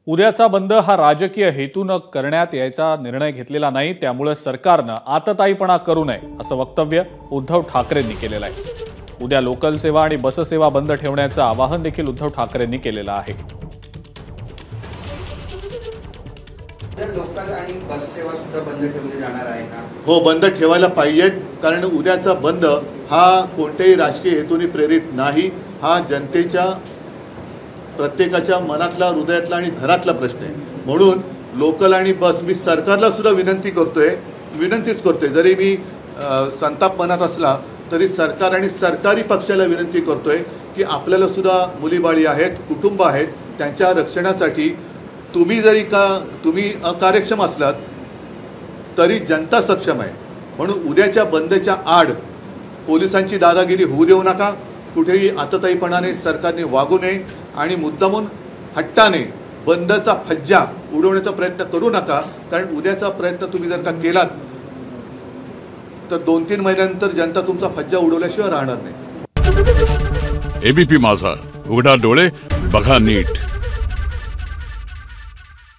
उद्याचा बंद हा राजकीय हेतून करण्यात यायचा निर्णय घेतलेला नाही, त्यामुळे सरकारनं आतताईपणा करू नये असं वक्तव्य उद्धव ठाकरेंनी केलेलं आहे। उद्या लोकल सेवा आणि बस सेवा बंद ठेवण्याचं आवाहन देखील उद्धव ठाकरेंनी केलेलं आहे। लोकल आणि बस सेवा सुद्धा बंद ठेवली जाणार आहे का? हो, बंद ठेवायला पाहिजेत, कारण उद्याचा बंद हा कोणत्याही राजकीय हेतूने प्रेरित नाही। हा जनतेच्या प्रत्येकाच्या मनातला, हृदयातला आणि घरातला प्रश्न आहे। म्हणून लोकल आणि बस मी सरकारला सुद्धा विनंतीच करतोय, जरी मी संताप मनात असला तरी सरकार आणि सरकारी पक्षाला विनंती करतोय की आपल्याला सुद्धा मुलीबाळी आहेत, कुटुंब आहेत, त्यांच्या रक्षणासाठी तुम्ही अकार्यक्षम असलात तरी जनता सक्षम आहे। म्हणून उद्याच्या बंदच्या आड पोलिसांची दादागिरी होऊ देऊ नका, कुठेही आतताईपणाने सरकारने वागू नये आणि मुद्दामून हट्टाने बंदचा फज्जा उडवण्याचा प्रयत्न करू नका। कारण उद्याचा प्रयत्न तुम्ही जर का केलात तर 2-3 महिन्यानंतर जनता तुमचा फज्जा उडवल्याशिवाय राहणार नाही। एबीपी माझा, उघडा डोळे बघा नीट।